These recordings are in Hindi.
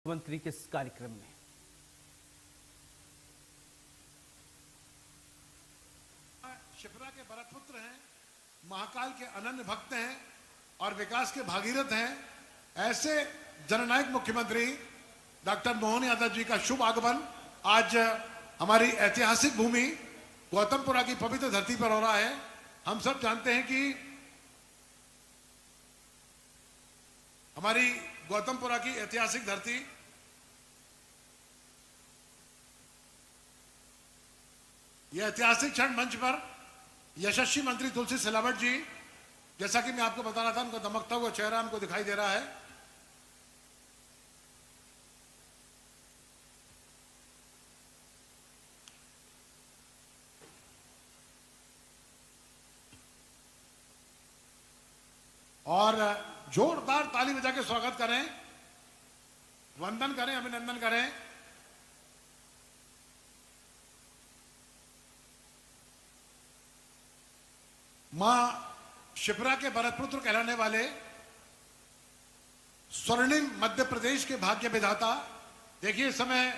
मंत्री के इस कार्यक्रम में। शिप्रा के भरतपुत्र हैं, महाकाल के अनन्य भक्त हैं और विकास के भागीरथ हैं। ऐसे जननायक मुख्यमंत्री डॉक्टर मोहन यादव जी का शुभ आगमन आज हमारी ऐतिहासिक भूमि गौतमपुरा की पवित्र धरती पर हो रहा है। हम सब जानते हैं कि हमारी गौतमपुरा की ऐतिहासिक धरती यह ऐतिहासिक क्षण मंच पर यशस्वी मंत्री तुलसी सिलावट जी, जैसा कि मैं आपको बता रहा था, उनका दमकता हुआ चेहरा हमको दिखाई दे रहा है। और जोरदार ताली बजा के स्वागत करें, वंदन करें, अभिनंदन करें। मां शिप्रा के भरतपुत्र कहलाने वाले स्वर्णिम मध्य प्रदेश के भाग्य विधाता। देखिए, इस समय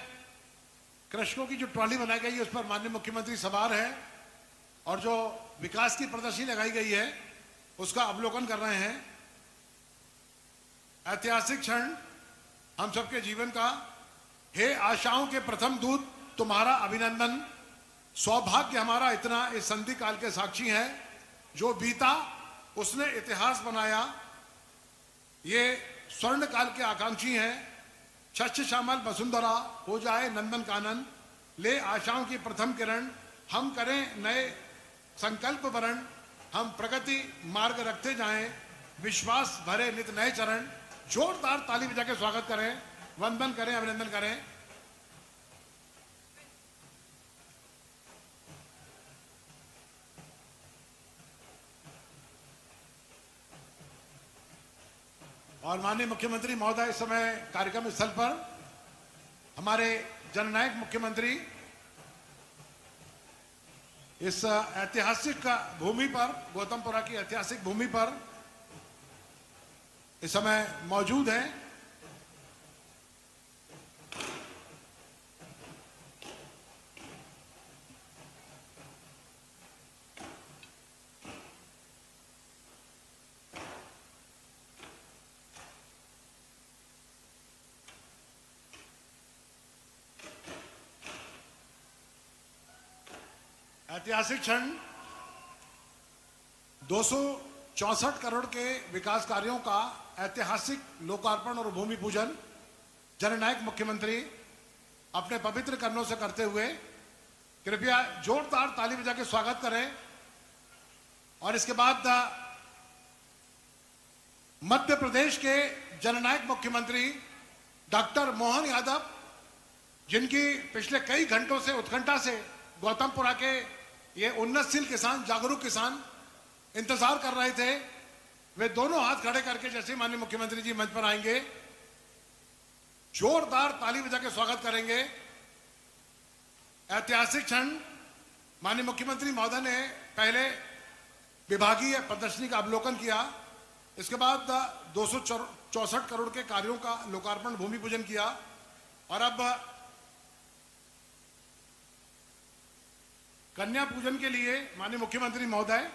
कृषकों की जो ट्रॉली बनाई गई है उस पर माननीय मुख्यमंत्री सवार है और जो विकास की प्रदर्शनी लगाई गई है उसका अवलोकन कर रहे हैं। ऐतिहासिक क्षण हम सबके जीवन का। हे आशाओं के प्रथम दूत, तुम्हारा अभिनंदन। सौभाग्य हमारा इतना इस संधि काल के साक्षी है। जो बीता उसने इतिहास बनाया। ये स्वर्ण काल के आकांक्षी हैं। छछ श्यामल वसुंधरा हो जाए नंदन कानन, ले आशाओं की प्रथम किरण। हम करें नए संकल्प वरण, हम प्रगति मार्ग रखते जाएं, विश्वास भरे नित नए चरण। जोरदार ताली बजा के स्वागत करें, वंदन करें, अभिनंदन करें। और माननीय मुख्यमंत्री महोदय इस समय कार्यक्रम स्थल पर हमारे जननायक मुख्यमंत्री इस ऐतिहासिक भूमि पर, गौतमपुरा की ऐतिहासिक भूमि पर इस समय मौजूद हैं। ऐतिहासिक क्षण 264 करोड़ के विकास कार्यों का ऐतिहासिक लोकार्पण और भूमि पूजन जननायक मुख्यमंत्री अपने पवित्र कर्णों से करते हुए कृपया जोरदार ताली बजा के स्वागत करें। और इसके बाद मध्य प्रदेश के जननायक मुख्यमंत्री डॉक्टर मोहन यादव, जिनकी पिछले कई घंटों से उत्कंठा से गौतमपुरा के ये उन्नतशील किसान, जागरूक किसान इंतजार कर रहे थे, वे दोनों हाथ खड़े करके जैसे माननीय मुख्यमंत्री जी मंच पर आएंगे जोरदार ताली बजा के स्वागत करेंगे। ऐतिहासिक क्षण माननीय मुख्यमंत्री महोदय ने पहले विभागीय प्रदर्शनी का अवलोकन किया, इसके बाद 264 करोड़ के कार्यों का लोकार्पण, भूमि पूजन किया और अब कन्या पूजन के लिए माननीय मुख्यमंत्री महोदय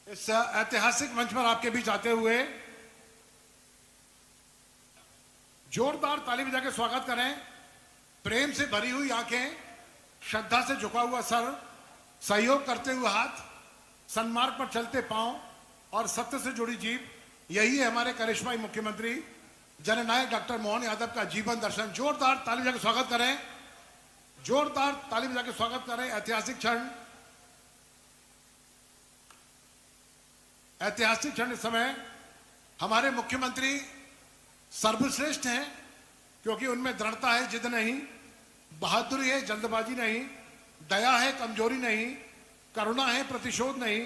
इस ऐतिहासिक मंच पर आपके बीच आते हुए जोरदार ताली बजा के स्वागत करें। प्रेम से भरी हुई आंखें, श्रद्धा से झुका हुआ सर, सहयोग करते हुए हाथ, सन्मार्ग पर चलते पांव और सत्य से जुड़ी जीभ, यही है हमारे करिश्माई मुख्यमंत्री जननायक डॉक्टर मोहन यादव का जीवन दर्शन। जोरदार ताली बजा के स्वागत करें, जोरदार ताली बजा के स्वागत करें। ऐतिहासिक क्षण, ऐतिहासिक क्षण। इस समय हमारे मुख्यमंत्री सर्वश्रेष्ठ हैं क्योंकि उनमें दृढ़ता है, जिद नहीं, बहादुरी है, जल्दबाजी नहीं, दया है, कमजोरी नहीं, करुणा है, प्रतिशोध नहीं,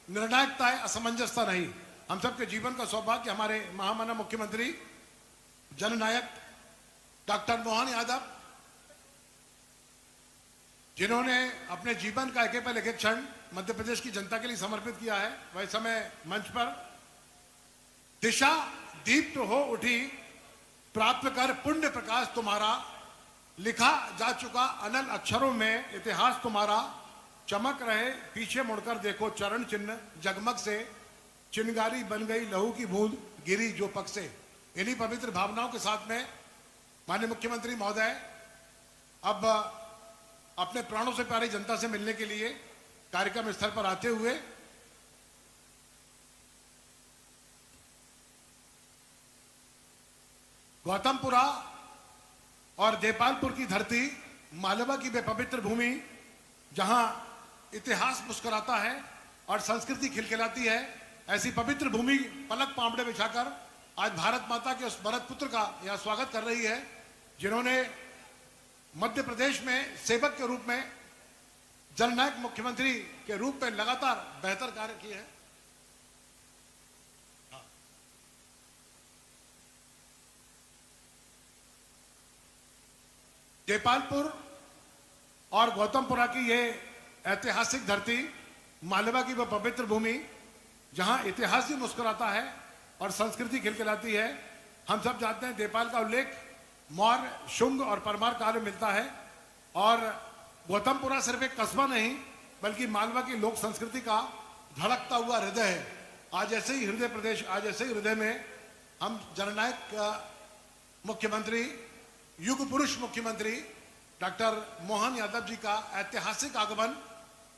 निर्णायकता है, असमंजसता नहीं। हम सबके जीवन का सौभाग्य हमारे महामानव मुख्यमंत्री जननायक डॉक्टर मोहन यादव, जिन्होंने अपने जीवन का एक पल एक क्षण मध्य प्रदेश की जनता के लिए समर्पित किया है, वह समय मंच पर दिशा दीप्त हो उठी, प्राप्त कर पुण्य प्रकाश तुम्हारा, लिखा जा चुका अनल अक्षरों में इतिहास तुम्हारा, चमक रहे पीछे मुड़कर देखो चरण चिन्ह जगमग से, चिनगारी बन गई लहू की बूंद गिरी जो पग से। इन्हीं पवित्र भावनाओं के साथ में माननीय मुख्यमंत्री महोदय अब अपने प्राणों से प्यारी जनता से मिलने के लिए कार्यक्रम स्थल पर आते हुए गौतमपुरा और देपालपुर की धरती, मालवा की वे पवित्र भूमि जहां इतिहास मुस्कुराता है और संस्कृति खिलखिलाती है, ऐसी पवित्र भूमि पलक पांवड़े बिछाकर आज भारत माता के उस भरत पुत्र का यह स्वागत कर रही है जिन्होंने मध्य प्रदेश में सेवक के रूप में, जननायक मुख्यमंत्री के रूप में लगातार बेहतर कार्य किए हैं। देपालपुर और गौतमपुरा की ये ऐतिहासिक धरती, मालवा की वह पवित्र भूमि जहां इतिहास भी मुस्कुराता है और संस्कृति खिलखिलाती है। हम सब जानते हैं देपाल का उल्लेख मौर्य, शुंग और परमार काल में मिलता है और गौतमपुरा सिर्फ एक कस्बा नहीं बल्कि मालवा की लोक संस्कृति का धड़कता हुआ हृदय है। आज ऐसे ही हृदय प्रदेश, आज ऐसे ही हृदय में हम जननायक मुख्यमंत्री, युग पुरुष मुख्यमंत्री डॉक्टर मोहन यादव जी का ऐतिहासिक आगमन,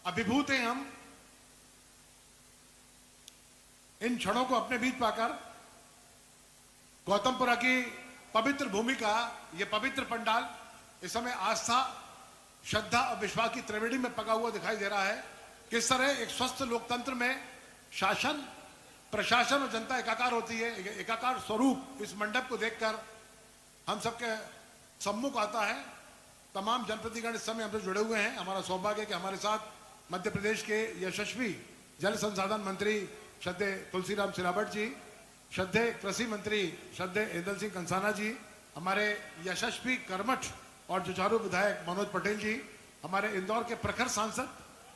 अभिभूत हैं हम इन क्षणों को अपने बीच पाकर। गौतमपुरा की पवित्र भूमि का यह पवित्र पंडाल इस समय आस्था, श्रद्धा और विश्वास की त्रिवेणी में पका हुआ दिखाई दे रहा है। किस तरह एक स्वस्थ लोकतंत्र में शासन, प्रशासन और जनता एकाकार होती है, एकाकार स्वरूप इस मंडप को देखकर हम सबके सम्मुख आता है। तमाम जनप्रतिनिधिगण इस समय हमसे जुड़े हुए हैं। हमारा सौभाग्य है कि हमारे साथ मध्य प्रदेश के यशस्वी जल संसाधन मंत्री श्रद्धेय तुलसीराम सिलावट जी, श्रद्धेय कृषि मंत्री श्रद्धेय इंदल सिंह कंसाना जी, हमारे यशस्वी कर्मठ और जुझारू विधायक मनोज पटेल जी, हमारे इंदौर के प्रखर सांसद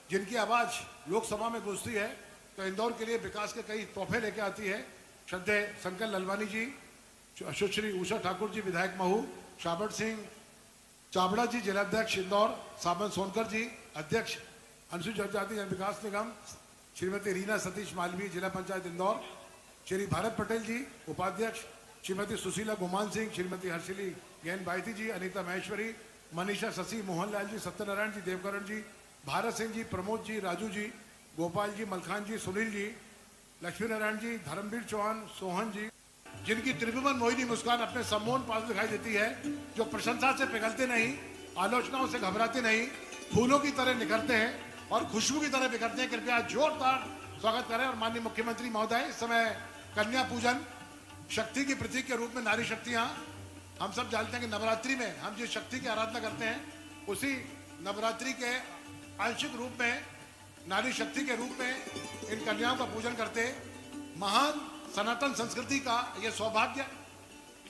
जिनकी आवाज लोकसभा में गूंजती है तो इंदौर के लिए विकास के कई तोहफे लेके आती है, श्रद्धेय शंकर ललवानी जी, सुश्री उषा ठाकुर जी विधायक महू, शाबड़ सिंह चावड़ा जी जिलाध्यक्ष इंदौर, सावन सोनकर जी अध्यक्ष अनुसूचित जनजाति विकास निगम, श्रीमती रीना सतीश मालवीय जिला पंचायत इंदौर, श्री भारत पटेल जी उपाध्यक्ष, श्रीमती सुशीला गुमान सिंह, श्रीमती हर्षिली गैन बायती जी, अनीता महेश्वरी, मनीषा शशि, मोहनलाल जी, सत्यनारायण जी, देवकरण जी, भारत सिंह जी, प्रमोद जी, राजू जी, गोपाल जी, मलखान जी, सुनील जी, लक्ष्मी नारायण जी, धर्मवीर चौहान, सोहन जी, जिनकी त्रिभुवन मोहिनी मुस्कान अपने सम्मोहन पास दिखाई देती है, जो प्रशंसा से पिघलते नहीं, आलोचनाओं से घबराते नहीं, फूलों की तरह निखरते हैं और खुशबू की तरह बिखरते हैं। कृपया जोरदार स्वागत करें। और माननीय मुख्यमंत्री महोदय, इस समय कन्या पूजन, शक्ति की प्रतीक के रूप में नारी शक्तियां, हम सब जानते हैं कि नवरात्रि में हम जिस शक्ति की आराधना करते हैं उसी नवरात्रि के आंशिक रूप में, नारी शक्ति के रूप में इन कन्याओं का पूजन करते। महान सनातन संस्कृति का यह सौभाग्य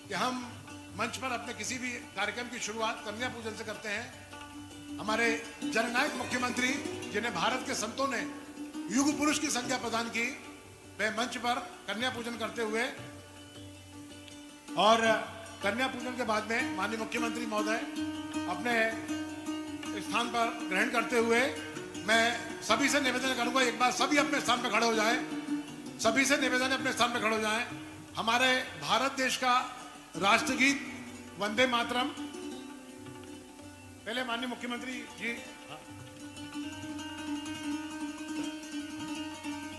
कि हम मंच पर अपने किसी भी कार्यक्रम की शुरुआत कन्या पूजन से करते हैं। हमारे जननायक मुख्यमंत्री जिन्हें भारत के संतों ने युग पुरुष की संज्ञा प्रदान की, वे मंच पर कन्या पूजन करते हुए और कन्या पूजन के बाद में माननीय मुख्यमंत्री महोदय अपने स्थान पर ग्रहण करते हुए मैं सभी से निवेदन करूंगा, एक बार सभी अपने स्थान पर खड़े हो जाएं। सभी से निवेदन है अपने स्थान पर खड़े हो जाएं। हमारे भारत देश का राष्ट्रगीत वंदे मातरम, पहले माननीय मुख्यमंत्री जी,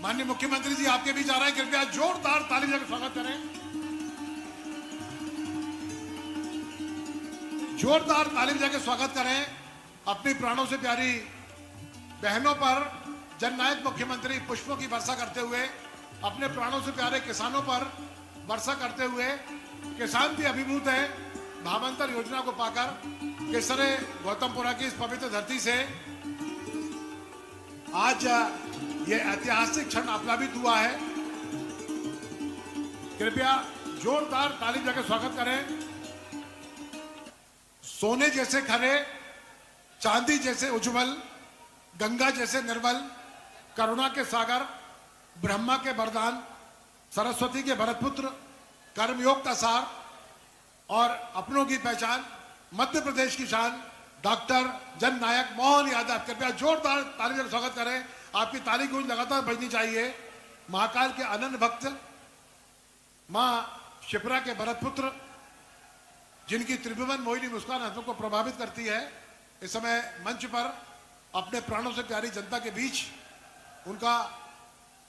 माननीय मुख्यमंत्री जी आपके बीच आ रहे हैं, कृपया जोरदार ताली देकर स्वागत करें। जोरदार ताली देकर स्वागत करें। अपनी प्राणों से प्यारी बहनों पर जननायक मुख्यमंत्री पुष्पों की वर्षा करते हुए, अपने प्राणों से प्यारे किसानों पर वर्षा करते हुए, किसान भी अभिभूत है भावांतर योजना को पाकर। किस तरह गौतमपुरा की इस पवित्र धरती से आज ये ऐतिहासिक क्षण आप्लावित हुआ है। कृपया जोरदार ताली देकर स्वागत करें। सोने जैसे खरे, चांदी जैसे उज्जवल, गंगा जैसे निर्मल, करुणा के सागर, ब्रह्मा के वरदान, सरस्वती के भरतपुत्र, कर्मयोग का सार और अपनों की पहचान, मध्य प्रदेश की शान, डॉक्टर जननायक मोहन यादव। कृपया जोरदार ताली से स्वागत करें। आपकी ताली गूंज लगातार बजनी चाहिए। महाकाल के अनन्य भक्त, मां शिप्रा के भरत पुत्र, जिनकी त्रिभुवन मोहिनी मुस्कान आंखों को प्रभावित करती है, इस समय मंच पर अपने प्राणों से प्यारी जनता के बीच उनका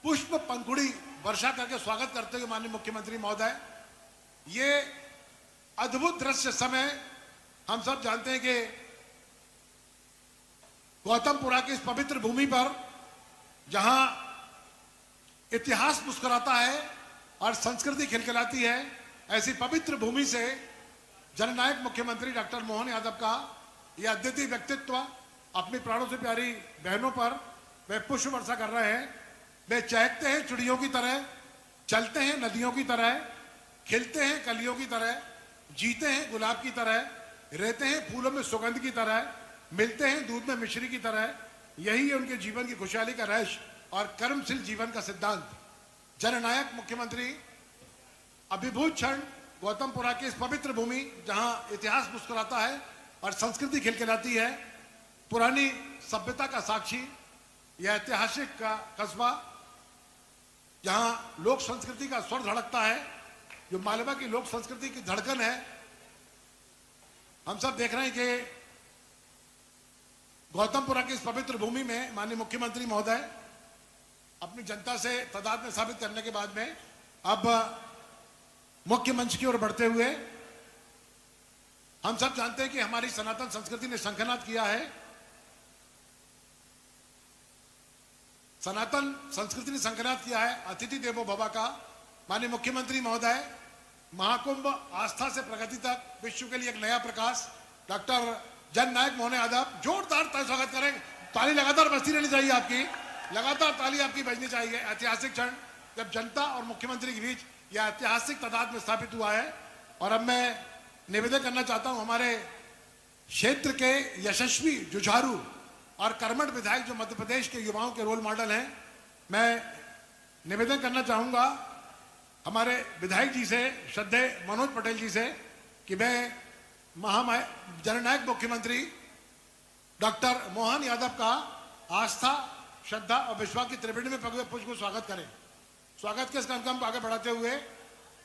पुष्प पंखुड़ी वर्षा करके स्वागत करते हुए माननीय मुख्यमंत्री महोदय, ये अद्भुत दृश्य समय हम सब जानते हैं कि गौतमपुरा की इस पवित्र भूमि पर जहां इतिहास मुस्कुराता है और संस्कृति खिलखिलाती है, ऐसी पवित्र भूमि से जननायक मुख्यमंत्री डॉक्टर मोहन यादव का यह अद्वितीय व्यक्तित्व अपनी प्राणों से प्यारी बहनों पर वे पुष्प वर्षा कर रहे हैं। वे चहकते हैं चिड़ियों की तरह, चलते हैं नदियों की तरह, खिलते हैं कलियों की तरह, जीते हैं गुलाब की तरह, रहते हैं फूलों में सुगंध की तरह, मिलते हैं दूध में मिश्री की तरह। यही है उनके जीवन की खुशहाली का रहस्य और कर्मशील जीवन का सिद्धांत। जननायक मुख्यमंत्री अभिभूत क्षण गौतमपुरा की इस पवित्र भूमि जहां इतिहास मुस्कुराता है और संस्कृति खिलखिलाती है, पुरानी सभ्यता का साक्षी, यह ऐतिहासिक का कस्बा जहां लोक संस्कृति का स्वर धड़कता है, जो मालवा की लोक संस्कृति की धड़कन है। हम सब देख रहे हैं कि गौतमपुरा की इस पवित्र भूमि में माननीय मुख्यमंत्री महोदय अपनी जनता से तादाद में साबित करने के बाद में अब मुख्य मंच की ओर बढ़ते हुए, हम सब जानते हैं कि हमारी सनातन संस्कृति ने शंखनाद किया है। सनातन संस्कृति ने शंखनाद किया है अतिथि देवो भव का। माननीय मुख्यमंत्री महोदय, महाकुंभ आस्था से प्रगति तक विश्व के लिए एक नया प्रकाश, डॉक्टर जननायक मोहन यादव, जोरदार स्वागत करें। ताली लगातार बजती रहनी चाहिए, आपकी लगातार ताली आपकी बजनी चाहिए। ऐतिहासिक क्षण जब जनता और मुख्यमंत्री के बीच यह ऐतिहासिक तादाद में स्थापित हुआ है। और अब मैं निवेदन करना चाहता हूं हमारे क्षेत्र के यशस्वी, जुझारू और कर्मठ विधायक जो मध्य प्रदेश के युवाओं के रोल मॉडल हैं, मैं निवेदन करना चाहूंगा हमारे विधायक जी से, श्रद्धेय मनोज पटेल जी से, कि मैं जननायक मुख्यमंत्री डॉक्टर मोहन यादव का आस्था, श्रद्धा और विश्वास की त्रिवेणी में पगे पुष्प को स्वागत करें। स्वागत के इस कार्यक्रम को आगे बढ़ाते हुए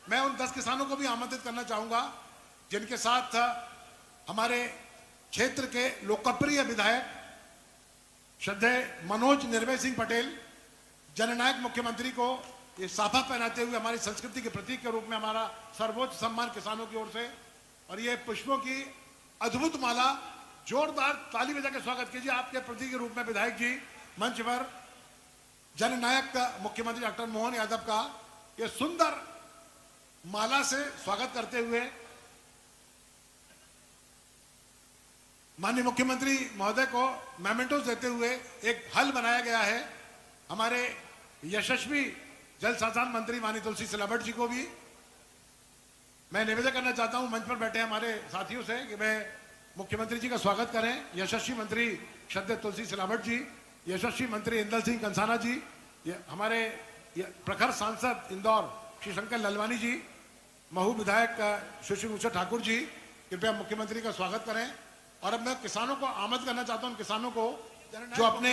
मैं उन 10 किसानों को भी आमंत्रित करना चाहूंगा जिनके साथ हमारे क्षेत्र के लोकप्रिय विधायक श्रद्धेय मनोज निर्भय सिंह पटेल जननायक मुख्यमंत्री को ये साफा पहनाते हुए हमारी संस्कृति के प्रतीक के रूप में हमारा सर्वोच्च सम्मान किसानों की ओर से और ये पुष्पों की अद्भुत माला, जोरदार ताली बजा के स्वागत कीजिए आपके प्रतीक के रूप में विधायक जी मंच पर जननायक मुख्यमंत्री डॉक्टर मोहन यादव का ये सुंदर माला से स्वागत करते हुए माननीय मुख्यमंत्री महोदय को मेमेंटोस देते हुए एक हल बनाया गया है। हमारे यशस्वी जल संसाधन मंत्री माननीय तुलसी सिलावट जी को भी मैं निवेदन करना चाहता हूं मंच पर बैठे हमारे साथियों से कि वे मुख्यमंत्री जी का स्वागत करें। यशस्वी मंत्री श्रद्धेय तुलसी सिलावट जी, यशस्वी मंत्री इंदल सिंह कंसाना जी, हमारे प्रखर सांसद इंदौर श्री शंकर ललवानी जी, महू विधायक सुश्री उषा ठाकुर जी, कृपया मुख्यमंत्री का स्वागत करें। और अब मैं किसानों को आमंत्रित करना चाहता हूं, किसानों को जो अपने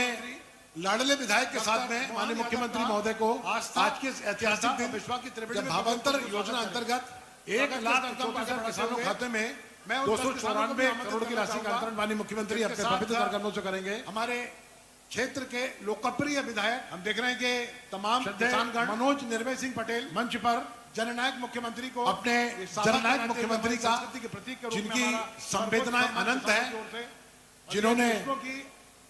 लाडले विधायक के साथ में माननीय मुख्यमंत्री महोदय को आज के ऐतिहासिक दिन विश्वास की त्रिवेणी भावांतर योजना अंतर्गत 1,00,000 किसानों के खाते में 294 करोड़ की राशि का अंतरण माननीय मुख्यमंत्री अपने पवित्र कार्यक्रमों से करेंगे। हमारे क्षेत्र के लोकप्रिय विधायक हम देख रहे हैं कि तमाम किसानगण मनोज निर्भय सिंह पटेल मंच पर जननायक मुख्यमंत्री को अपने जननायक मुख्यमंत्री का जिनकी संवेदनाएं अनंत है, जिन्होंने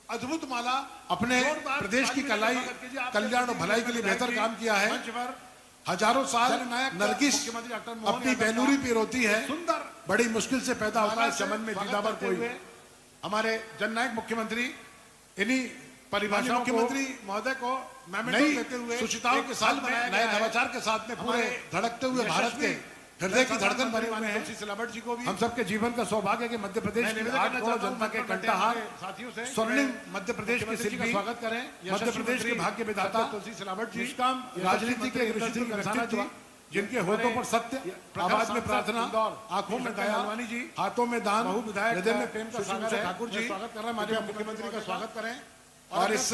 अद्भुत माला अपने प्रदेश की कल्याण और भलाई के लिए बेहतर काम किया है। हजारों साल नरगिस अपनी बेलूरी पे रोती है, बड़ी मुश्किल से पैदा होता है चमन में दीदावर कोई। हमारे जननायक मुख्यमंत्री इन्हीं परिभाषा मुख्यमंत्री महोदय को नई सुचिताओं के साथ में नए नवाचार के साथ में पूरे धड़कते हुए भारत के हृदय की धड़कन बने हुए हैं। तुलसी सिलावट जी को भी हम सबके जीवन का सौभाग्य कि मध्य प्रदेश की 8 करोड़ जनता के कंठहार साथियों से स्वर्णिम मध्य प्रदेश के शिल्पी स्वागत करें। मध्य प्रदेश के भाग्य विधाता तुलसी सिलावट जी, राजनीति के ऋषि कंसाना जी, जिनके होठों पर सत्य, आवाज में प्रार्थना, आंखों में दया, हाथों में दान, हृदय में प्रेम का सागर है। ठाकुर जी स्वागत कर रहे हैं, माननीय मुख्यमंत्री का स्वागत करें और इस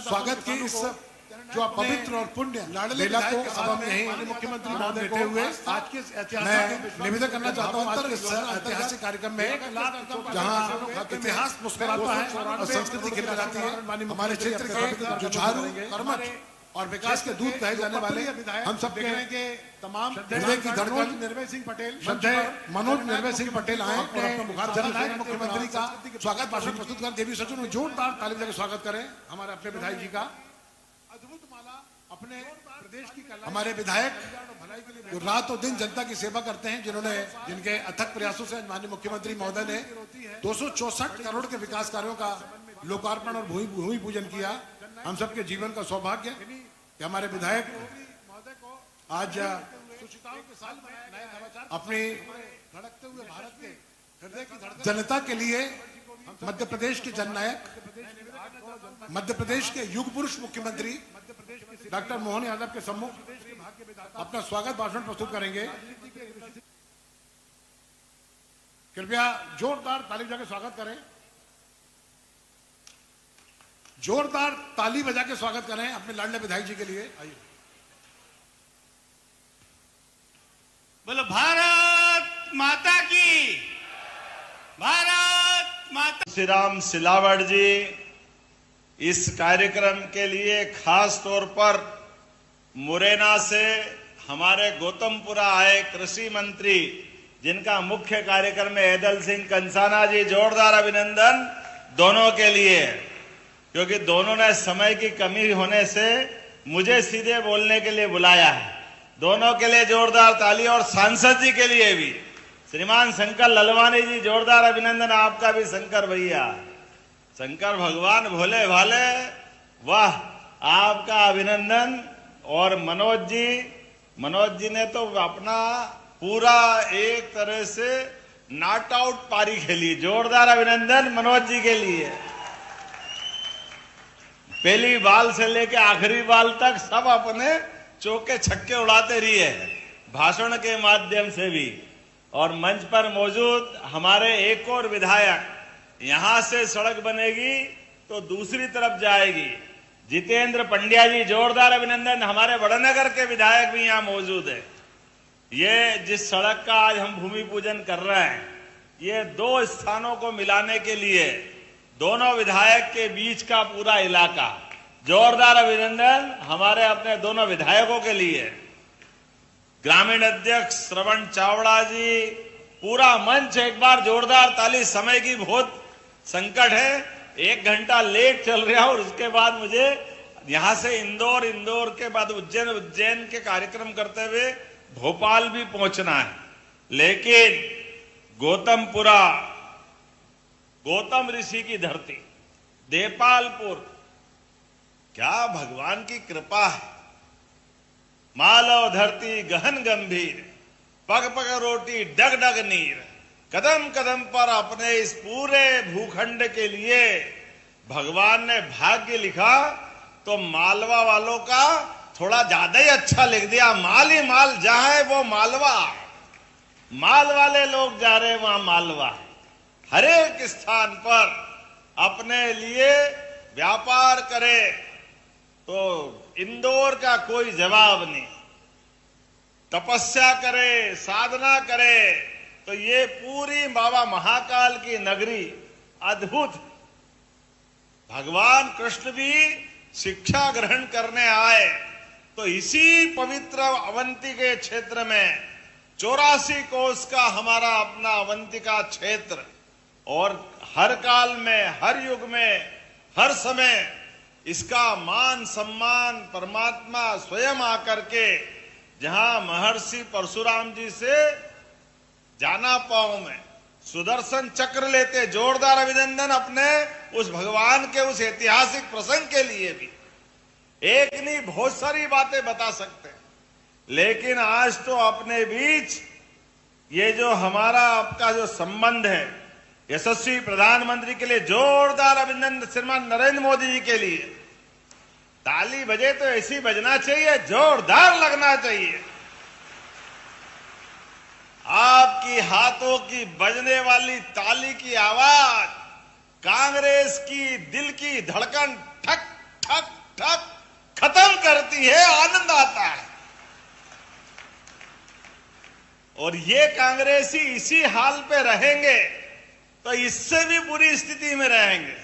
स्वागत की इस जो पवित्र और पुण्य लीला को अब हम यही मुख्यमंत्री महोदय बैठे हुए आज के ऐतिहासिक निवेदन करना चाहता हूँ। आज के इस ऐतिहासिक कार्यक्रम में जहाँ इतिहास मुस्कुराता है और संस्कृति खिल जाती है, हमारे क्षेत्र के जुझारू, कर्मठ और विकास के दूत कहे जाने वाले हम सब के तमाम हृदय की धड़कन निर्भय सिंह पटेल, श्रद्धेय मनोज निर्भय सिंह पटेल आए और अपना मुखार जननायक मुख्यमंत्री का स्वागत भाषण प्रस्तुत कर देवी सचिव में जोरदार ताली बजाकर स्वागत करें। हमारे अपने विधायक जी का अद्भुत माला अपने प्रदेश की कला, हमारे विधायक रात और दिन जनता की सेवा करते हैं, जिनके अथक प्रयासों से माननीय मुख्यमंत्री महोदय ने 264 करोड़ के विकास कार्यों का लोकार्पण और भूमि पूजन किया। हम सबके जीवन का सौभाग्य कि हमारे विधायक आज अपनी धड़कते हुए भारत के हृदय की जनता के लिए मध्य प्रदेश के जननायक, मध्य प्रदेश के युग पुरुष मुख्यमंत्री डॉक्टर मोहन यादव के सम्मुख अपना स्वागत भाषण प्रस्तुत करेंगे। कृपया जोरदार ताली बजा के स्वागत करें, जोरदार ताली बजा के स्वागत करें अपने लाडले विधायक जी के लिए। आइए बोलो भारत माता की, भारत माता। श्री राम सिलावट जी इस कार्यक्रम के लिए खास तौर पर मुरैना से हमारे गौतमपुरा आए कृषि मंत्री, जिनका मुख्य कार्यक्रम है ऐदल सिंह कंसाना जी, जोरदार अभिनंदन दोनों के लिए, क्योंकि दोनों ने समय की कमी होने से मुझे सीधे बोलने के लिए बुलाया है। दोनों के लिए जोरदार ताली और सांसद जी के लिए भी श्रीमान शंकर ललवानी जी, जोरदार अभिनंदन आपका भी। शंकर भैया, शंकर भगवान भोले भाले, वाह, आपका अभिनंदन। और मनोज जी ने तो अपना पूरा एक तरह से नॉट आउट पारी खेली, जोरदार अभिनंदन मनोज जी के लिए। पहली बाल से लेके आखिरी बाल तक सब अपने चौके छक्के उड़ाते रही है भाषण के माध्यम से भी। और मंच पर मौजूद हमारे एक और विधायक, यहां से सड़क बनेगी तो दूसरी तरफ जाएगी, जितेंद्र पंड्या जी, जोरदार अभिनंदन। हमारे बड़नगर के विधायक भी यहां मौजूद है। ये जिस सड़क का आज हम भूमि पूजन कर रहे हैं, ये दो स्थानों को मिलाने के लिए दोनों विधायक के बीच का पूरा इलाका, जोरदार अभिनंदन हमारे अपने दोनों विधायकों के लिए। ग्रामीण अध्यक्ष श्रवण चावड़ा जी, पूरा मंच एक बार जोरदार ताली। समय की बहुत संकट है, 1 घंटा लेट चल रहा और उसके बाद मुझे यहां से इंदौर के बाद उज्जैन के कार्यक्रम करते हुए भोपाल भी पहुंचना है। लेकिन गौतमपुरा, गौतम ऋषि की धरती, देपालपुर, क्या भगवान की कृपा है। मालव धरती गहन गंभीर, पग पग रोटी डग डग नीर, कदम कदम पर अपने इस पूरे भूखंड के लिए भगवान ने भाग्य लिखा तो मालवा वालों का थोड़ा ज्यादा ही अच्छा लिख दिया। माल ही माल, जहां है वो मालवा, माल वाले लोग जा रहे वहां मालवा। हर एक स्थान पर अपने लिए व्यापार करे तो इंदौर का कोई जवाब नहीं। तपस्या करे, साधना करे तो ये पूरी बाबा महाकाल की नगरी अद्भुत। भगवान कृष्ण भी शिक्षा ग्रहण करने आए तो इसी पवित्र अवंती के क्षेत्र में 84 कोस का हमारा अपना अवंतिका क्षेत्र, और हर काल में, हर युग में, हर समय इसका मान सम्मान परमात्मा स्वयं आकर के, जहां महर्षि परशुराम जी से जाना पाओ में सुदर्शन चक्र लेते, जोरदार अभिनंदन अपने उस भगवान के उस ऐतिहासिक प्रसंग के लिए भी। एक नहीं, बहुत सारी बातें बता सकते हैं, लेकिन आज तो अपने बीच ये जो हमारा आपका जो संबंध है, यशस्वी प्रधानमंत्री के लिए जोरदार अभिनंदन। श्रीमान नरेंद्र मोदी जी के लिए ताली बजे तो ऐसी बजना चाहिए, जोरदार लगना चाहिए। की हाथों की बजने वाली ताली की आवाज कांग्रेस की दिल की धड़कन ठक ठक ठक खत्म करती है, आनंद आता है। और ये कांग्रेसी इसी हाल पे रहेंगे तो इससे भी बुरी स्थिति में रहेंगे।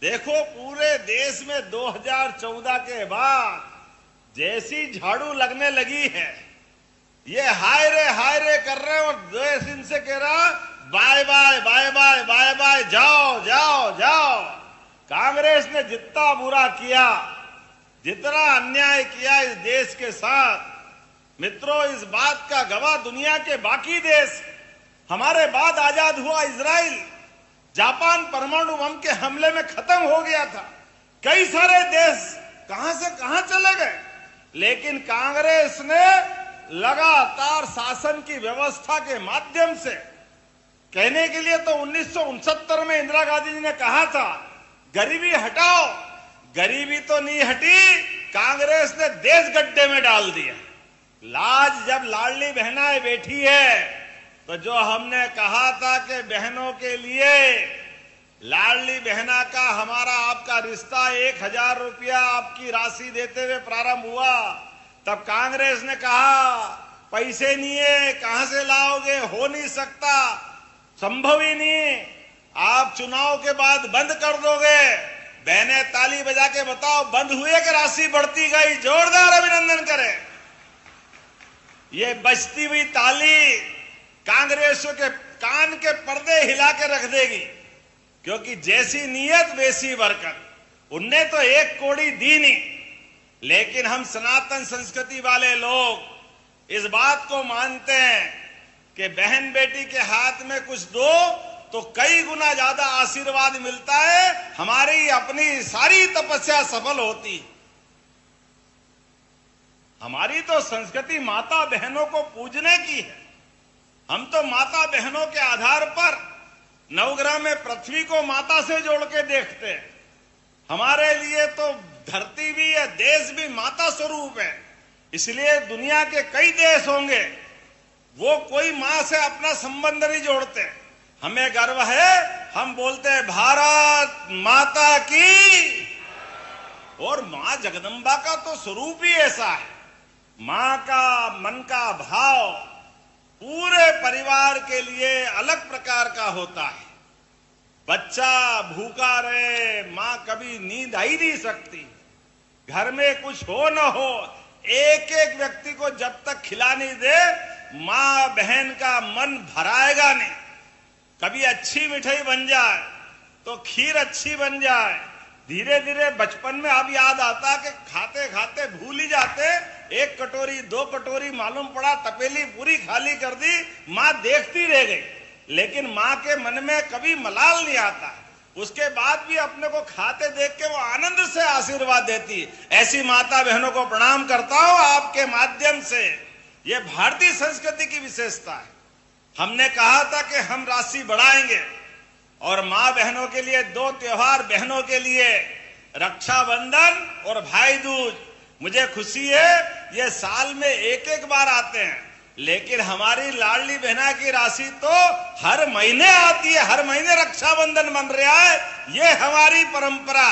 देखो, पूरे देश में 2014 के बाद जैसी झाड़ू लगने लगी है, ये हाय रे कर रहे हैं और देश इनसे कह रहा bye bye bye bye bye bye, जाओ जाओ जाओ। कांग्रेस ने जितना बुरा किया, जितना अन्याय किया इस देश के साथ, मित्रों, इस बात का गवाह दुनिया के बाकी देश। हमारे बाद आजाद हुआ इजराइल, जापान परमाणु बम के हमले में खत्म हो गया था। कई सारे देश कहां से कहां चले गए, लेकिन कांग्रेस ने लगातार शासन की व्यवस्था के माध्यम से, कहने के लिए तो 1969 में इंदिरा गांधी जी ने कहा था गरीबी हटाओ, गरीबी तो नहीं हटी, कांग्रेस ने देश गड्ढे में डाल दिया। लाज जब लाडली बहनाएं बैठी है, तो जो हमने कहा था कि बहनों के लिए लाडली बहना का हमारा आपका रिश्ता 1000 रुपया आपकी राशि देते हुए प्रारंभ हुआ, तब कांग्रेस ने कहा पैसे नहीं है, कहां से लाओगे, हो नहीं सकता, संभव ही नहीं, आप चुनाव के बाद बंद कर दोगे। बहनें ताली बजा के बताओ, बंद हुए कि राशि बढ़ती गई? जोरदार अभिनंदन करें। ये बजती हुई ताली कांग्रेसियों के कान के पर्दे हिला के रख देगी, क्योंकि जैसी नीयत वैसी बरकत। उनने तो 1 कौड़ी दी नहीं, लेकिन हम सनातन संस्कृति वाले लोग इस बात को मानते हैं कि बहन बेटी के हाथ में कुछ दो तो कई गुना ज्यादा आशीर्वाद मिलता है, हमारी अपनी सारी तपस्या सफल होती। हमारी तो संस्कृति माता बहनों को पूजने की है। हम तो माता बहनों के आधार पर नवग्रह में पृथ्वी को माता से जोड़ के देखते हैं। हमारे लिए तो धरती भी है, देश भी माता स्वरूप है। इसलिए दुनिया के कई देश होंगे, वो कोई मां से अपना संबंध नहीं जोड़ते। हमें गर्व है, हम बोलते हैं भारत माता की। और मां जगदंबा का तो स्वरूप ही ऐसा है। मां का मन का भाव पूरे परिवार के लिए अलग प्रकार का होता है। बच्चा भूखा रहे, मां कभी नींद आ ही नहीं सकती। घर में कुछ हो न हो, एक एक व्यक्ति को जब तक खिला नहीं दे, मां बहन का मन भराएगा नहीं। कभी अच्छी मिठाई बन जाए तो खीर अच्छी बन जाए, धीरे धीरे बचपन में अब याद आता कि खाते खाते भूल ही जाते, 1 कटोरी 2 कटोरी मालूम पड़ा तपेली पूरी खाली कर दी, मां देखती रह गई। लेकिन मां के मन में कभी मलाल नहीं आता, उसके बाद भी अपने को खाते देख के वो आनंद से आशीर्वाद देती। ऐसी माता बहनों को प्रणाम करता हूं आपके माध्यम से। ये भारतीय संस्कृति की विशेषता है। हमने कहा था कि हम राशि बढ़ाएंगे और मां बहनों के लिए 2 त्योहार, बहनों के लिए रक्षाबंधन और भाई दूज। मुझे खुशी है ये साल में एक बार आते हैं, लेकिन हमारी लाडली बहना की राशि तो हर महीने आती है। हर महीने रक्षाबंधन बन रहा है, ये हमारी परंपरा।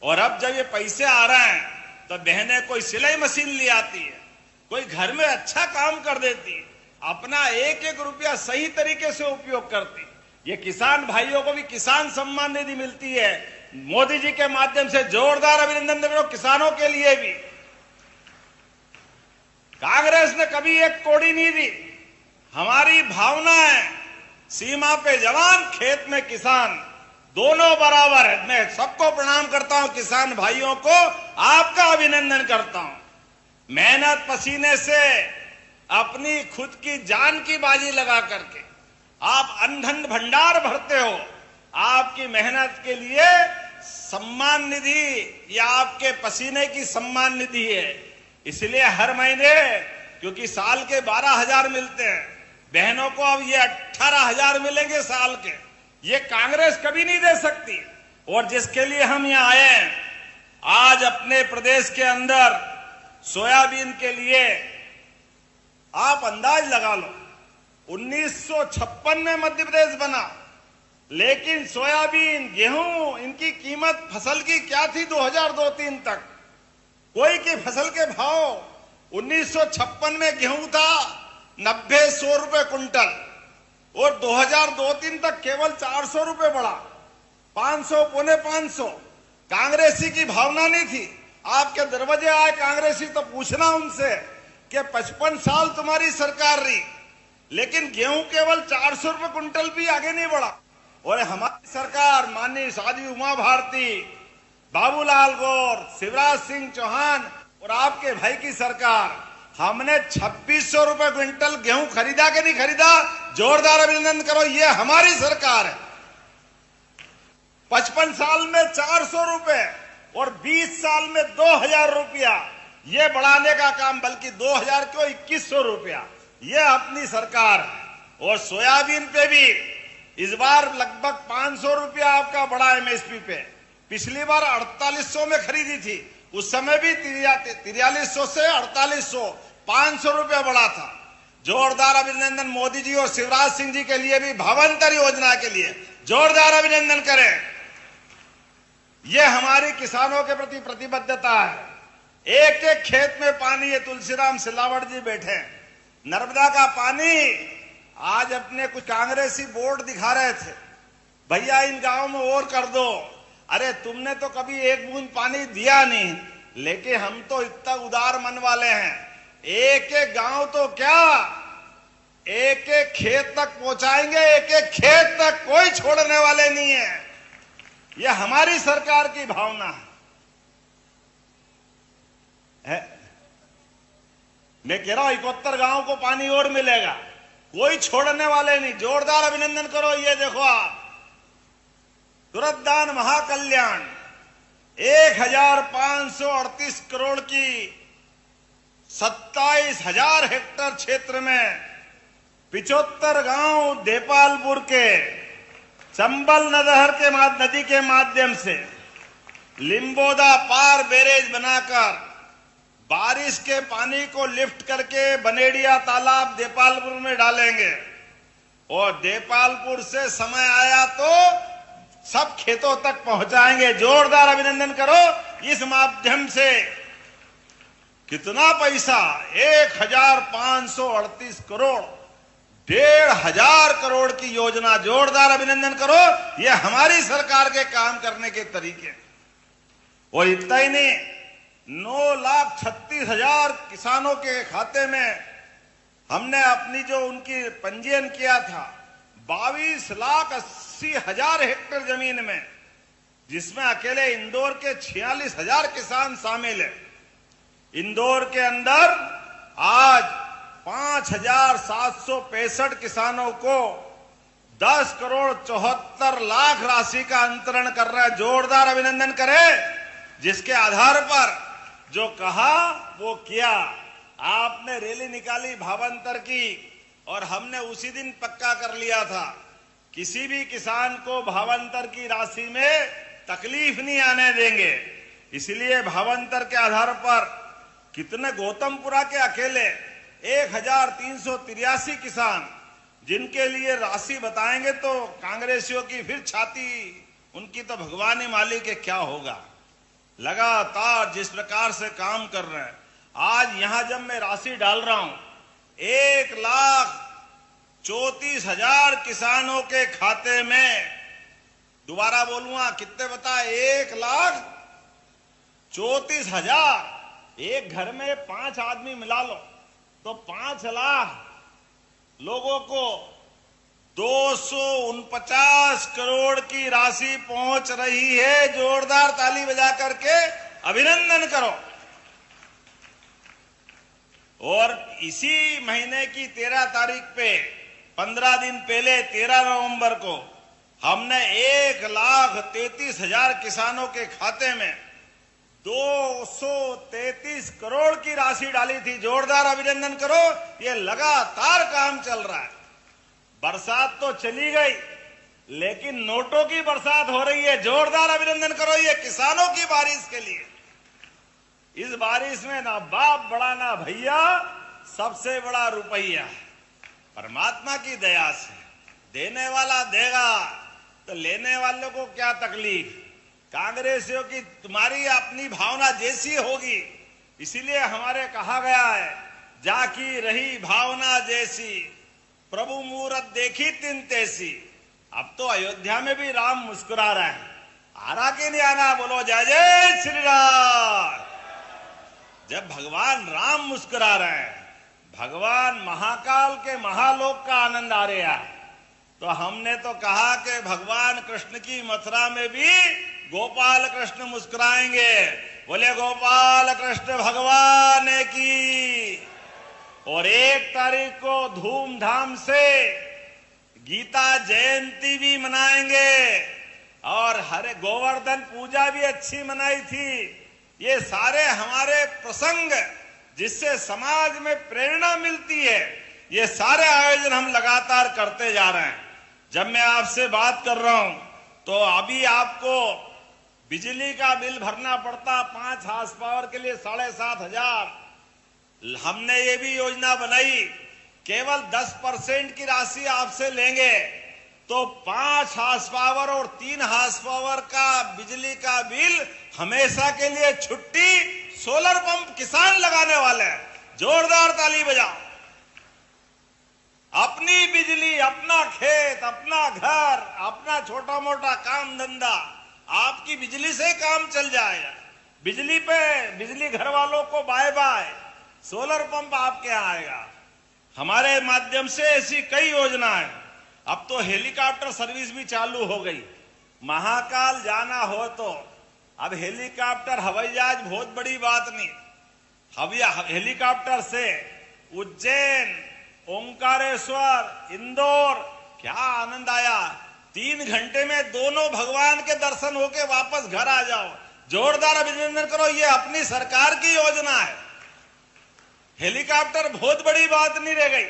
और अब जब ये पैसे आ रहे हैं तो बहनें कोई सिलाई मशीन ले आती है, कोई घर में अच्छा काम कर देती है, अपना एक रुपया सही तरीके से उपयोग करती। ये किसान भाइयों को भी किसान सम्मान निधि मिलती है, मोदी जी के माध्यम से। जोरदार अभिनंदन दे किसानों के लिए भी। कांग्रेस ने कभी 1 कौड़ी नहीं दी। हमारी भावना है सीमा पे जवान, खेत में किसान, दोनों बराबर है। मैं सबको प्रणाम करता हूं, किसान भाइयों को आपका अभिनंदन करता हूं। मेहनत पसीने से अपनी खुद की जान की बाजी लगा करके आप अन्न भंडार भरते हो। आपकी मेहनत के लिए सम्मान निधि या आपके पसीने की सम्मान निधि है। इसलिए हर महीने, क्योंकि साल के 12,000 मिलते हैं, बहनों को अब ये 18,000 मिलेंगे साल के। ये कांग्रेस कभी नहीं दे सकती। और जिसके लिए हम यहाँ आए हैं, आज अपने प्रदेश के अंदर सोयाबीन के लिए आप अंदाज लगा लो, 1956 में मध्य प्रदेश बना, लेकिन सोयाबीन, गेहूं, इनकी कीमत फसल की क्या थी 2002-03 तक? कोई की फसल के भाव 1956 में गेहूं था 90-100 रुपए कुंटल और 2002-03 तक केवल 400 रुपए बढ़ा, 500 पौने 500। कांग्रेसी की भावना नहीं थी। आपके दरवाजे आए कांग्रेसी तो पूछना उनसे कि 55 साल तुम्हारी सरकार रही, लेकिन गेहूं केवल 400 रुपए कुंटल भी आगे नहीं बढ़ा। और हमारी सरकार, माननीय साध्वी उमा भारती, बाबूलाल गौर, शिवराज सिंह चौहान और आपके भाई की सरकार, हमने 2600 रुपए क्विंटल गेहूं खरीदा कि नहीं खरीदा? जोरदार अभिनंदन करो, ये हमारी सरकार है। 55 साल में 400 रुपए और 20 साल में 2000 रुपया ये बढ़ाने का काम, बल्कि 2000 क्यों 2100 रुपया, ये अपनी सरकार है। और सोयाबीन पे भी इस बार लगभग 500 रुपया आपका बढ़ा एमएसपी पे। पिछली बार 4800 में खरीदी थी, उस समय भी 4300 से 4800, 500 रुपया बढ़ा था। जोरदार अभिनंदन मोदी जी और शिवराज सिंह जी के लिए भी, भावांतर योजना के लिए जोरदार अभिनंदन करें। यह हमारी किसानों के प्रति प्रतिबद्धता है। एक एक खेत में पानी, ये तुलसीराम सिलावट जी बैठे हैं, नर्मदा का पानी। आज अपने कुछ कांग्रेसी बोर्ड दिखा रहे थे, भैया इन गांवों में और कर दो। अरे तुमने तो कभी एक बूंद पानी दिया नहीं, लेकिन हम तो इतना उदार मन वाले हैं, एक एक गांव तो क्या, एक एक खेत तक पहुंचाएंगे, एक एक खेत तक कोई छोड़ने वाले नहीं है। यह हमारी सरकार की भावना है। मैं कह रहा हूं 71 गांव को पानी और मिलेगा, कोई छोड़ने वाले नहीं। जोरदार अभिनंदन करो। ये देखो आप, तुरंत दान महाकल्याण 1538 करोड़ की 27,000 हेक्टेयर क्षेत्र में 75 गांव देपालपुर के चंबल नदी के माध्यम से लिम्बोदा पार बैरेज बनाकर बारिश के पानी को लिफ्ट करके बनेड़िया तालाब देपालपुर में डालेंगे। और देपालपुर से समय आया तो सब खेतों तक पहुंचाएंगे। जोरदार अभिनंदन करो। इस माध्यम से कितना पैसा, 1538 करोड़, 1,500 करोड़ की योजना। जोरदार अभिनंदन करो। यह हमारी सरकार के काम करने के तरीके। और इतना ही नहीं, 9,36,000 किसानों के खाते में हमने अपनी जो उनकी पंजीयन किया था 22,80,000 हेक्टेयर जमीन में, जिसमें अकेले इंदौर के 46,000 किसान शामिल है। इंदौर के अंदर आज 5,765 किसानों को 10 करोड़ 74 लाख राशि का अंतरण कर रहा है। जोरदार अभिनंदन करें। जिसके आधार पर जो कहा वो किया। आपने रैली निकाली भावांतर की और हमने उसी दिन पक्का कर लिया था, किसी भी किसान को भावांतर की राशि में तकलीफ नहीं आने देंगे। इसलिए भावांतर के आधार पर कितने, गौतमपुरा के अकेले 1,383 किसान जिनके लिए राशि बताएंगे तो कांग्रेसियों की फिर छाती, उनकी तो भगवान ही मालिक है क्या होगा। लगातार जिस प्रकार से काम कर रहे हैं, आज यहां जब मैं राशि डाल रहा हूं 1,34,000 किसानों के खाते में, दोबारा बोलूंगा कितने बताए, 1,34,000। एक घर में 5 आदमी मिला लो तो 5 लाख लोगों को 249 करोड़ की राशि पहुंच रही है। जोरदार ताली बजा करके अभिनंदन करो। और इसी महीने की 13 तारीख पे, 15 दिन पहले 13 नवंबर को हमने 1,33,000 किसानों के खाते में 233 करोड़ की राशि डाली थी। जोरदार अभिनंदन करो। ये लगातार काम चल रहा है। बरसात तो चली गई, लेकिन नोटों की बरसात हो रही है। जोरदार अभिनंदन करो ये किसानों की बारिश के लिए। इस बारिश में ना बाप बड़ा ना भैया, सबसे बड़ा रुपया। परमात्मा की दया से देने वाला देगा, तो लेने वालों को क्या तकलीफ। कांग्रेसियों की तुम्हारी अपनी भावना जैसी होगी, इसीलिए हमारे कहा गया है, जाकी रही भावना जैसी प्रभु मूरत देखी तिन तैसी। अब तो अयोध्या में भी राम मुस्कुरा रहे हैं, आरा के नहीं आना, बोलो जय जय श्री राम। जब भगवान राम मुस्कुरा रहे हैं, भगवान महाकाल के महालोक का आनंद आ रहा है, तो हमने तो कहा कि भगवान कृष्ण की मथुरा में भी गोपाल कृष्ण मुस्कुराएंगे। बोले गोपाल कृष्ण भगवान की। और 1 तारीख को धूमधाम से गीता जयंती भी मनाएंगे, और हरे गोवर्धन पूजा भी अच्छी मनाई थी। ये सारे हमारे प्रसंग जिससे समाज में प्रेरणा मिलती है, ये सारे आयोजन हम लगातार करते जा रहे हैं। जब मैं आपसे बात कर रहा हूं, तो अभी आपको बिजली का बिल भरना पड़ता 5 हार्स पावर के लिए 7,500। हमने ये भी योजना बनाई, केवल 10% की राशि आपसे लेंगे तो 5 हार्स पावर और 3 हार्स पावर का बिजली का बिल हमेशा के लिए छुट्टी। सोलर पंप किसान लगाने वाले हैं, जोरदार ताली बजाओ। अपनी बिजली, अपना खेत, अपना घर, अपना छोटा मोटा काम धंधा, आपकी बिजली से काम चल जाएगा। बिजली पे, बिजली घर वालों को बाय बाय, सोलर पंप आपके यहाँ आएगा। हमारे माध्यम से ऐसी कई योजनाएं। अब तो हेलीकॉप्टर सर्विस भी चालू हो गई। महाकाल जाना हो तो अब हेलीकॉप्टर, हवाई जहाज बहुत बड़ी बात नहीं, हेलीकॉप्टर से उज्जैन, ओंकारेश्वर, इंदौर, क्या आनंद आया। 3 घंटे में दोनों भगवान के दर्शन होके वापस घर आ जाओ। जोरदार अभिनंदन करो, ये अपनी सरकार की योजना है। हेलीकॉप्टर बहुत बड़ी बात नहीं रह गई,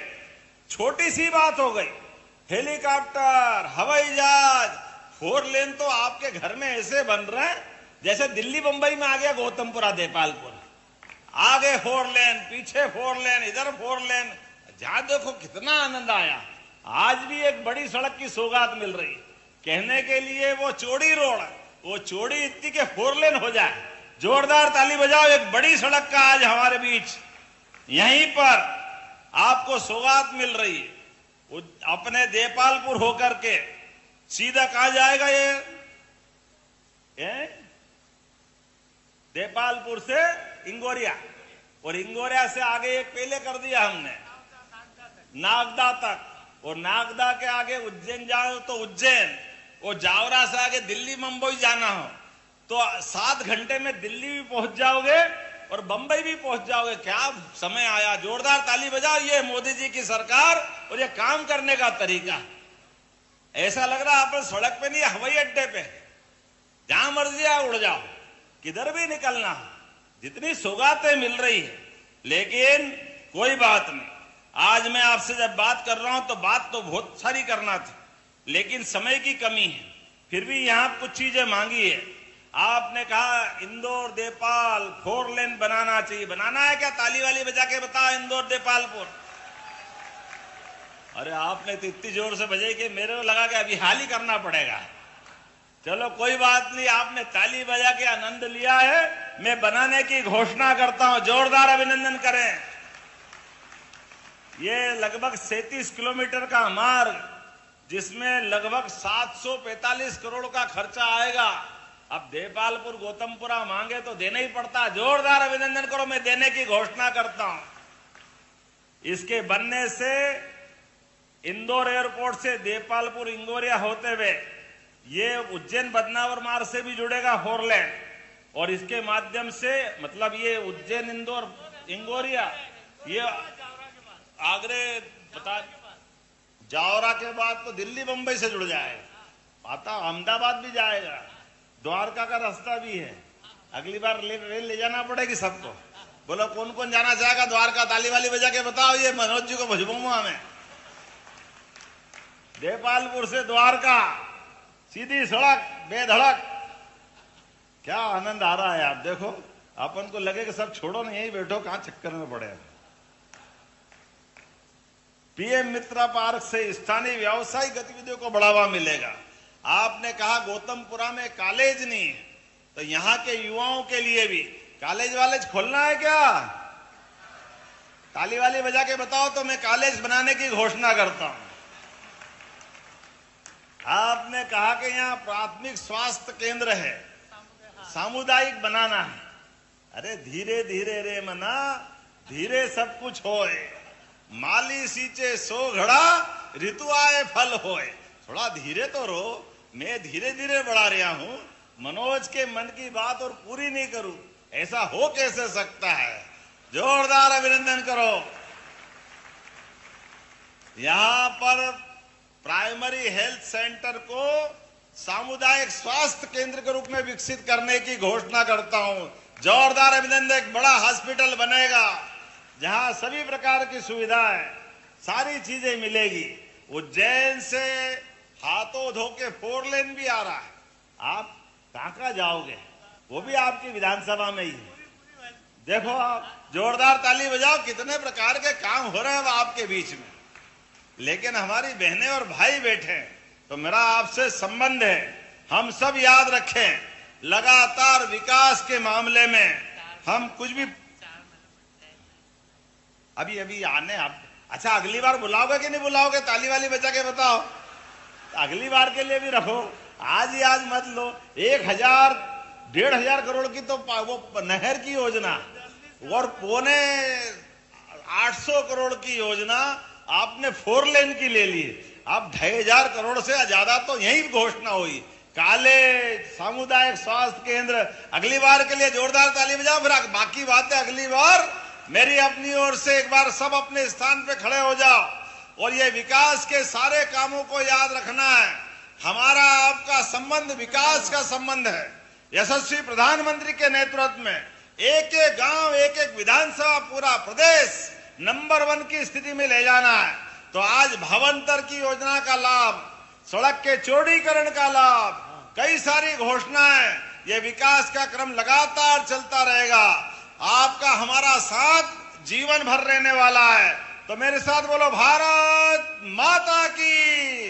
छोटी सी बात हो गई। हेलीकॉप्टर, हवाई जहाज, 4 लेन तो आपके घर में ऐसे बन रहे हैं जैसे दिल्ली बंबई में आ गया गौतमपुरा देपालपुर। आगे 4 लेन, पीछे 4 लेन, इधर 4 लेन, जहां देखो कितना आनंद आया। आज भी एक बड़ी सड़क की सौगात मिल रही, कहने के लिए वो चौड़ी रोड, वो चौड़ी इतनी के 4 लेन हो जाए। जोरदार ताली बजाओ, एक बड़ी सड़क का आज हमारे बीच यहीं पर आपको सौगात मिल रही है। अपने देपालपुर होकर के सीधा कहां जाएगा ये देपालपुर से इंगोरिया, और इंगोरिया से आगे एक पहले कर दिया हमने नागदा तक, और नागदा के आगे उज्जैन जाओ तो उज्जैन, और जावरा से आगे दिल्ली मुंबई जाना हो तो 7 घंटे में दिल्ली भी पहुंच जाओगे और बंबई भी पहुंच जाओगे। क्या समय आया। जोरदार ताली बजाओ, ये मोदी जी की सरकार और ये काम करने का तरीका। ऐसा लग रहा है आप सड़क पे नहीं, हवाई अड्डे पे, जहां मर्जी आ उड़ जाओ, किधर भी निकलना। जितनी सौगातें मिल रही है, लेकिन कोई बात नहीं। आज मैं आपसे जब बात कर रहा हूं तो बात तो बहुत सारी करना थी, लेकिन समय की कमी है। फिर भी यहां कुछ चीजें मांगी है। आपने कहा इंदौर देपाल 4 लेन बनाना चाहिए। बनाना है क्या? ताली वाली बजा के बताओ इंदौर देपालपुर। अरे आपने तो इतनी जोर से बजाई कि मेरे को लगा कि अभी हाल ही करना पड़ेगा। चलो कोई बात नहीं, आपने ताली बजा के आनंद लिया है। मैं बनाने की घोषणा करता हूं, जोरदार अभिनंदन करें। ये लगभग 37 किलोमीटर का मार्ग, जिसमें लगभग 745 करोड़ का खर्चा आएगा। अब देपालपुर गौतमपुरा मांगे तो देना ही पड़ता। जोरदार अभिनंदन करो, मैं देने की घोषणा करता हूं। इसके बनने से इंदौर एयरपोर्ट से देपालपुर इंगोरिया होते हुए ये उज्जैन बदनावर मार्ग से भी जुड़ेगा 4 लेन, और इसके माध्यम से मतलब ये उज्जैन इंदौर इंगोरिया, ये आगरे बता जावरा के बाद तो दिल्ली बंबई से जुड़ जाएगा। आता अहमदाबाद भी जाएगा, द्वारका का रास्ता भी है। अगली बार रेल ले जाना पड़ेगी सबको। बोलो कौन कौन जाना चाहेगा द्वारका? ताली वाली बजा के बताओ। ये मनोज जी को भुजबूंगा मैं। देपालपुर से द्वारका सीधी सड़क बेधड़क, क्या आनंद आ रहा है। आप देखो, अपन को लगे कि सब छोड़ो ना, यही बैठो, कहां चक्कर में पड़े। पीएम मित्रा पार्क से स्थानीय व्यावसायिक गतिविधियों को बढ़ावा मिलेगा। आपने कहा गौतमपुरा में कॉलेज नहीं है, तो यहां के युवाओं के लिए भी कॉलेज वालेज खोलना है क्या? ताली वाली बजा के बताओ तो मैं कॉलेज बनाने की घोषणा करता हूं। आपने कहा कि यहाँ प्राथमिक स्वास्थ्य केंद्र है, सामुदायिक बनाना है। अरे धीरे धीरे रे मना, धीरे सब कुछ होए, माली सींचे सो घड़ा, ऋतु आए फल होए। थोड़ा धीरे तो रो, मैं धीरे धीरे बढ़ा रहा हूं। मनोज के मन की बात और पूरी नहीं करूं, ऐसा हो कैसे सकता है? जोरदार अभिनंदन करो। यहां पर प्राइमरी हेल्थ सेंटर को सामुदायिक स्वास्थ्य केंद्र के रूप में विकसित करने की घोषणा करता हूं। जोरदार अभिनंदन। एक बड़ा हॉस्पिटल बनेगा जहां सभी प्रकार की सुविधाएं, सारी चीजें मिलेगी। उज्जैन से हाथों धो के 4 लेन भी आ रहा है। आप कहां जाओगे? वो भी आपकी विधानसभा में ही है। देखो आप, जोरदार ताली बजाओ। कितने प्रकार के काम हो रहे हैं आपके बीच में। लेकिन हमारी बहनें और भाई बैठे हैं, तो मेरा आपसे संबंध है, हम सब याद रखें, लगातार विकास के मामले में हम कुछ भी अभी आने आप। अच्छा, अगली बार बुलाओगे कि नहीं बुलाओगे? ताली वाली बजा के बताओ। अगली बार के लिए भी रखो, आज ही आज मत लो। 1,000-1,500 करोड़ की तो वो नहर की योजना और 800 करोड़ की योजना आपने 4 लेन की ले ली। अब 2,500 करोड़ से ज्यादा तो यही घोषणा हुई। कॉलेज, सामुदायिक स्वास्थ्य केंद्र, अगली बार के लिए जोरदार ताली बजाओ। फिर बाकी बातें अगली बार मेरी अपनी ओर से। एक बार सब अपने स्थान पे खड़े हो जाओ और ये विकास के सारे कामों को याद रखना है। हमारा आपका संबंध विकास का संबंध है। यशस्वी प्रधानमंत्री के नेतृत्व में एक एक गांव, एक एक विधानसभा, पूरा प्रदेश नंबर 1 की स्थिति में ले जाना है। तो आज भवंतर की योजना का लाभ, सड़क के चौड़ीकरण का लाभ, कई सारी घोषणाएं, ये विकास का क्रम लगातार चलता रहेगा। आपका हमारा साथ जीवन भर रहने वाला है। तो मेरे साथ बोलो, भारत माता की,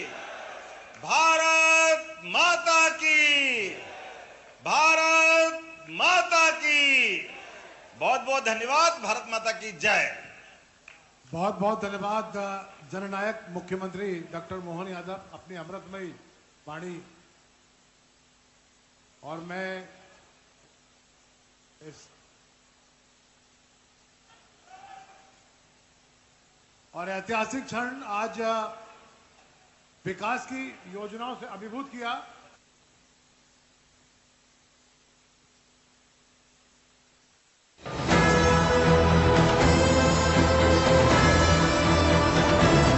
भारत माता की, भारत माता की। बहुत बहुत धन्यवाद। भारत माता की जय। बहुत बहुत धन्यवाद जननायक मुख्यमंत्री डॉक्टर मोहन यादव अपनी अमृतमयी वाणी। और मैं इस और ऐतिहासिक क्षण आज विकास की योजनाओं से अभिभूत किया।